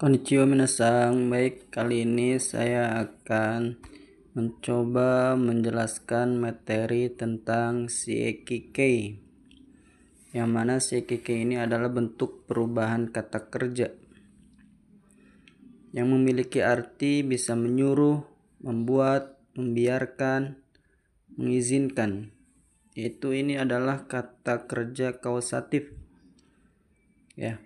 Konnichiwa minasan, baik, kali ini saya akan mencoba menjelaskan materi tentang Seikikei, yang mana Seikikei ini adalah bentuk perubahan kata kerja yang memiliki arti bisa menyuruh, membuat, membiarkan, mengizinkan. Yaitu ini adalah kata kerja kausatif, ya.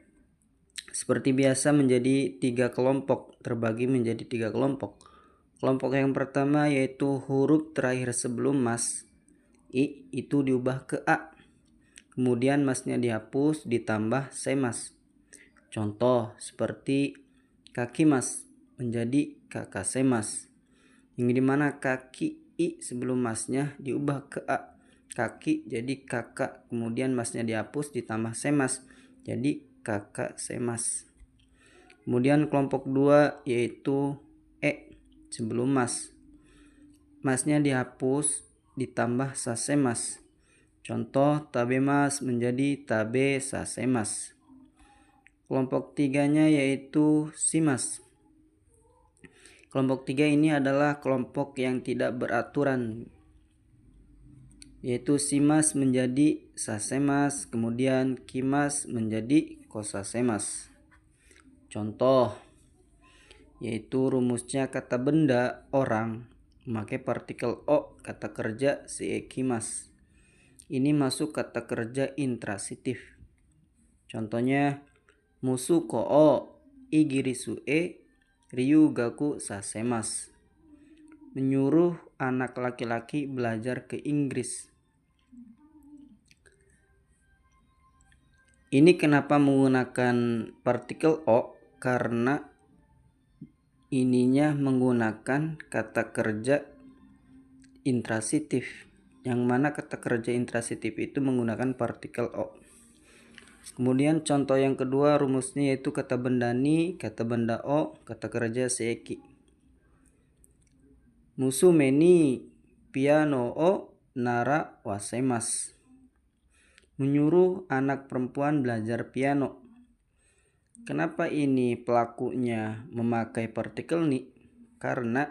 Seperti biasa menjadi 3 kelompok, terbagi menjadi 3 kelompok. Kelompok yang pertama yaitu huruf terakhir sebelum mas, I, itu diubah ke A. Kemudian masnya dihapus ditambah semas. Contoh seperti kaki mas menjadi kakasemas, yang dimana kaki I sebelum masnya diubah ke A. Kaki jadi kakak, kemudian masnya dihapus ditambah semas jadi kakak semas. Kemudian kelompok 2 yaitu E sebelum mas, masnya dihapus ditambah sasemas. Contoh tabemas menjadi tabe sasemas. Kelompok 3-nya yaitu simas. Kelompok 3 ini adalah kelompok yang tidak beraturan, yaitu simas menjadi sasemas, kemudian kimas menjadi kosasemas. Contoh yaitu rumusnya kata benda orang memakai partikel o, kata kerja seikimas. Ini masuk kata kerja intransitif. Contohnya musu ko o igirisu e ryu gaku sasemas, menyuruh anak laki-laki belajar ke Inggris. Ini kenapa menggunakan partikel o? Karena ininya menggunakan kata kerja intransitif, yang mana kata kerja intransitif itu menggunakan partikel o. Kemudian contoh yang kedua rumusnya yaitu kata benda ni, kata benda o, kata kerja seiki. Musume ni piano o nara wasemas, menyuruh anak perempuan belajar piano. Kenapa ini pelakunya memakai partikel ni? Karena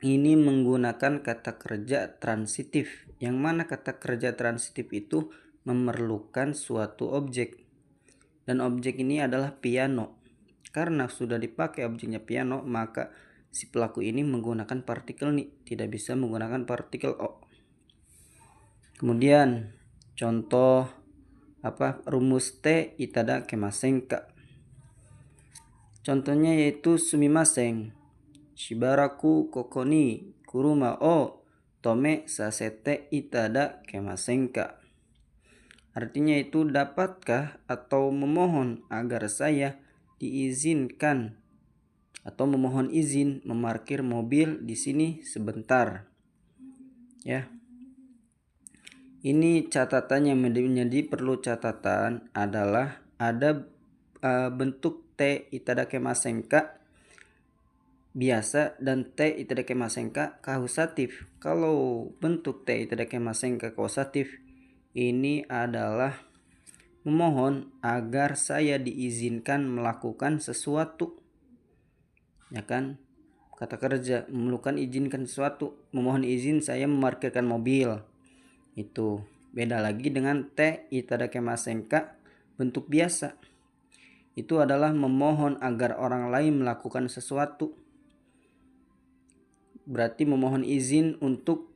ini menggunakan kata kerja transitif, yang mana kata kerja transitif itu memerlukan suatu objek, dan objek ini adalah piano. Karena sudah dipakai objeknya piano, maka si pelaku ini menggunakan partikel ni, tidak bisa menggunakan partikel o. Kemudian contoh rumus T itada kemasenka. Contohnya yaitu sumimasen, shibaraku koko ni kuruma o tome sasete itada kemasenka. Artinya itu dapatkah atau memohon agar saya diizinkan atau memohon izin memarkir mobil di sini sebentar. Ya. Ini catatan yang menjadi perlu catatan adalah ada bentuk T itadakemasenka biasa dan T itadakemasenka kausatif. Kalau bentuk T itadakemasenka kausatif ini adalah memohon agar saya diizinkan melakukan sesuatu, ya kan? Kata kerja memerlukan izinkan sesuatu, memohon izin saya memarkirkan mobil. Itu beda lagi dengan T itadakemasenka bentuk biasa. Itu adalah memohon agar orang lain melakukan sesuatu. Berarti memohon izin untuk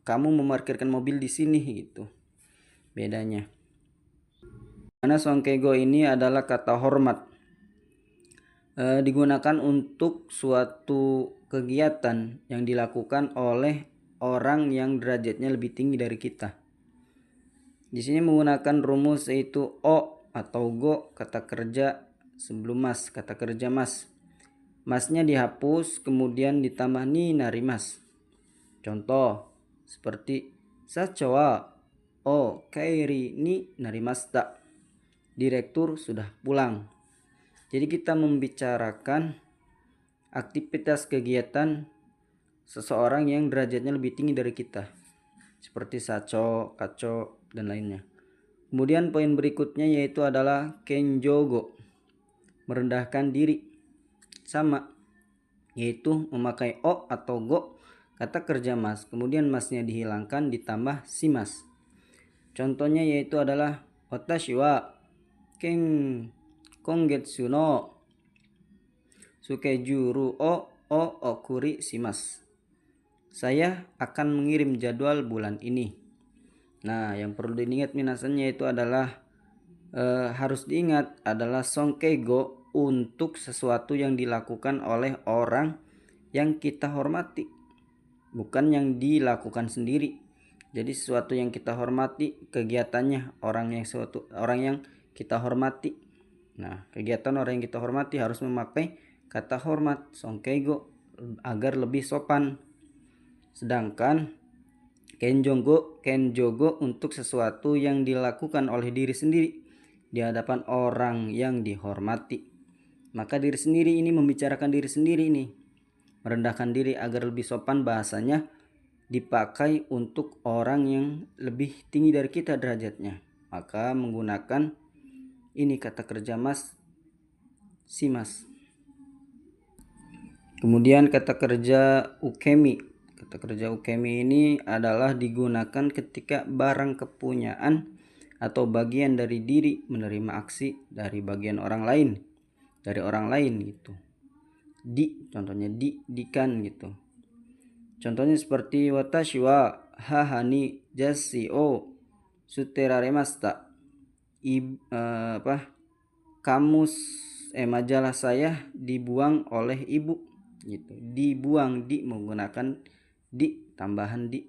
kamu memarkirkan mobil di sini gitu. Bedanya. Karena songkego ini adalah kata hormat. Digunakan untuk suatu kegiatan yang dilakukan oleh orang yang derajatnya lebih tinggi dari kita. Di sini menggunakan rumus yaitu o atau go, kata kerja sebelum mas, kata kerja mas. Masnya dihapus kemudian ditambah ni narimas. Contoh seperti sacho wa o kairi ni narimashita, direktur sudah pulang. Jadi kita membicarakan aktivitas kegiatan seseorang yang derajatnya lebih tinggi dari kita, seperti sacho, kacho, dan lainnya. Kemudian poin berikutnya yaitu adalah kenjogo. merendahkan diri. Sama, yaitu memakai o atau go kata kerja mas, kemudian masnya dihilangkan ditambah si mas. Contohnya yaitu adalah watashi wa ken kongetsu no sukejuru o okuri shimasu. Saya akan mengirim jadwal bulan ini. Nah, yang perlu diingat minasannya itu adalah harus diingat adalah songkeigo untuk sesuatu yang dilakukan oleh orang yang kita hormati, bukan yang dilakukan sendiri. Jadi sesuatu yang kita hormati, kegiatannya orang yang kita hormati. Nah, kegiatan orang yang kita hormati harus memakai kata hormat songkeigo agar lebih sopan. Sedangkan kenjogo untuk sesuatu yang dilakukan oleh diri sendiri di hadapan orang yang dihormati. Maka diri sendiri ini membicarakan diri sendiri ini, merendahkan diri agar lebih sopan, bahasanya dipakai untuk orang yang lebih tinggi dari kita derajatnya. Maka menggunakan ini kata kerja mas, shimasu. Kemudian kata kerja ukemi. Kata kerja ukemi ini adalah digunakan ketika barang kepunyaan atau bagian dari diri menerima aksi dari bagian orang lain, gitu. Contohnya dikan gitu. Contohnya seperti watashi wa haha ni jassi o suteraremashita. Majalah saya dibuang oleh ibu gitu. Dibuang menggunakan tambahan di.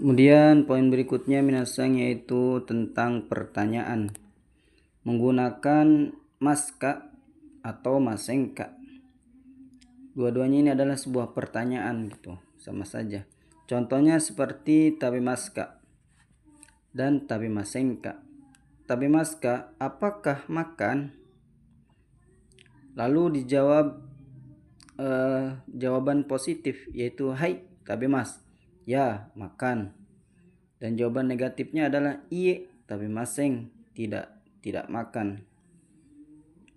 Kemudian poin berikutnya minasang yaitu tentang pertanyaan menggunakan maska atau masenka. Dua-duanya ini adalah sebuah pertanyaan gitu, sama saja. Contohnya seperti tabemaska dan tabemasenka. Tabemaska, apakah makan? Lalu dijawab jawaban positif yaitu hai tabemasu, ya makan. Dan jawaban negatifnya adalah iye tabemasen, tidak makan.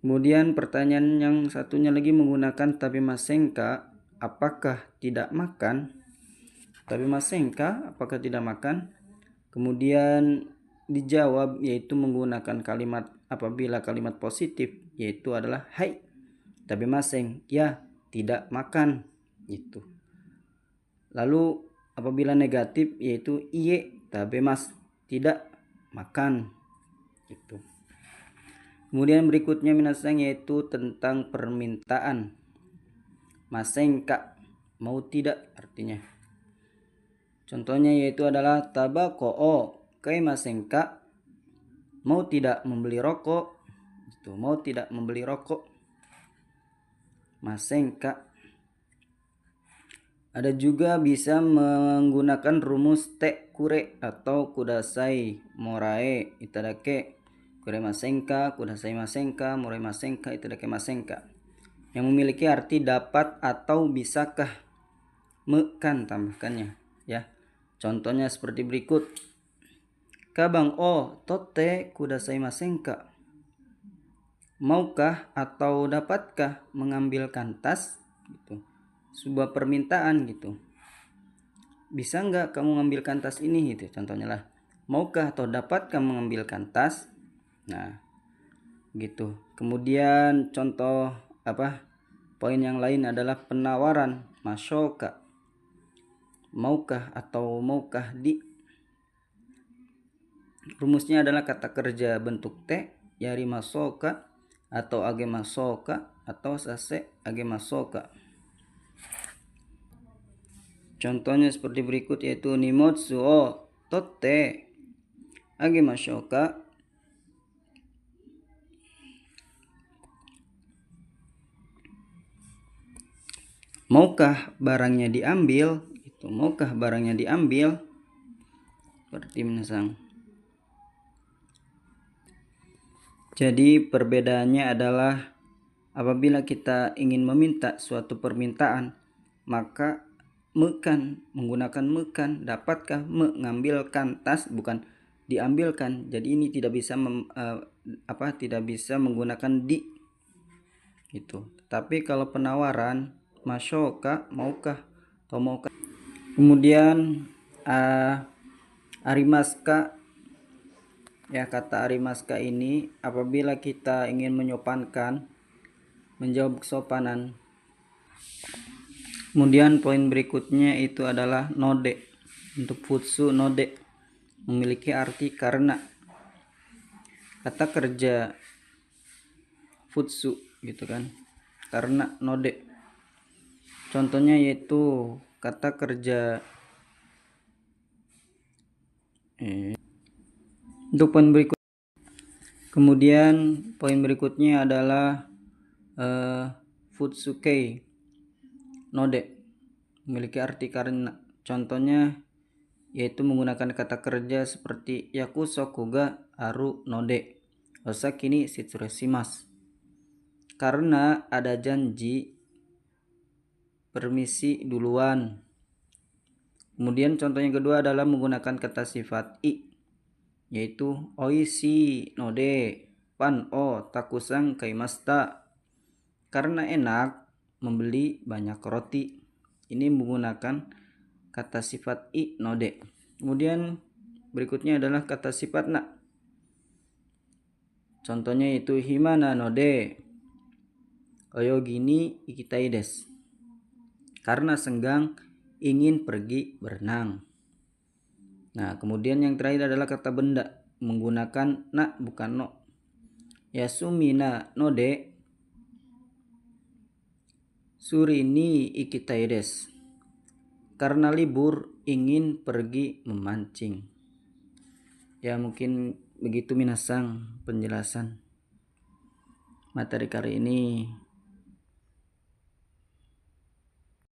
Kemudian pertanyaan yang satunya lagi menggunakan tabemasenka, apakah tidak makan? Tabemasenka, apakah tidak makan? Kemudian dijawab yaitu menggunakan kalimat, apabila kalimat positif yaitu adalah hai tabemasen, ya tidak makan gitu. Lalu apabila negatif yaitu iye tabemasu, tidak makan gitu. Kemudian berikutnya minasang yaitu tentang permintaan. Masenka, mau tidak artinya. Contohnya yaitu adalah tabako o kaimasenka, mau tidak membeli rokok gitu. Mau tidak membeli rokok, masenka. Ada juga bisa menggunakan rumus te kure atau kudasai morae itadake kuremasenka, kudasai masenka, morae masenka, itadake masenka, yang memiliki arti dapat atau bisakah, mekan tambahkannya ya. Contohnya seperti berikut. Kabang o totte kudasai masenka, maukah atau dapatkah mengambilkan tas gitu. Sebuah permintaan gitu, bisa nggak kamu mengambilkan tas ini gitu, contohnya lah, maukah atau dapatkah mengambilkan tas. Nah gitu. Kemudian contoh poin yang lain adalah penawaran mashoka, maukah atau maukah di. Rumusnya adalah kata kerja bentuk te, yari masoka atau age masoka atau sase age masoka. Contohnya seperti berikut yaitu nimotsu o totte age mashoka, maukah barangnya diambil itu, maukah barangnya diambil, seperti minasang. Jadi perbedaannya adalah apabila kita ingin meminta suatu permintaan, maka mekan, menggunakan mekan, dapatkah mengambilkan tas, bukan diambilkan. Jadi ini tidak bisa tidak bisa menggunakan di gitu. Tapi kalau penawaran, masyoka, maukah atau maukah. Kemudian arimaska, ya, kata arimaska ini apabila kita ingin menyopankan, menjawab kesopanan. Kemudian poin berikutnya itu adalah node. Untuk futsu node memiliki arti karena. Kata kerja futsu gitu kan, karena node. Contohnya yaitu kata kerja untuk poin berikut. Kemudian poin berikutnya adalah futsuke node memiliki arti karena. Contohnya yaitu menggunakan kata kerja seperti yakusoku ga aru node osaki ni shitsuresimasu. Karena ada janji, permisi duluan. Kemudian contoh yang kedua adalah menggunakan kata sifat i, yaitu oishi node pan o takusang kaimashita. Karena enak, membeli banyak roti. Ini menggunakan kata sifat i node. Kemudian berikutnya adalah kata sifat na. Contohnya itu himana node oyogi ni ikitai desu. Karena senggang, ingin pergi berenang. Nah, kemudian yang terakhir adalah kata benda menggunakan na bukan no. Yasumi na node suri ni ikitai desu. Karena libur, ingin pergi memancing. Ya, mungkin begitu minasang penjelasan materi kali ini.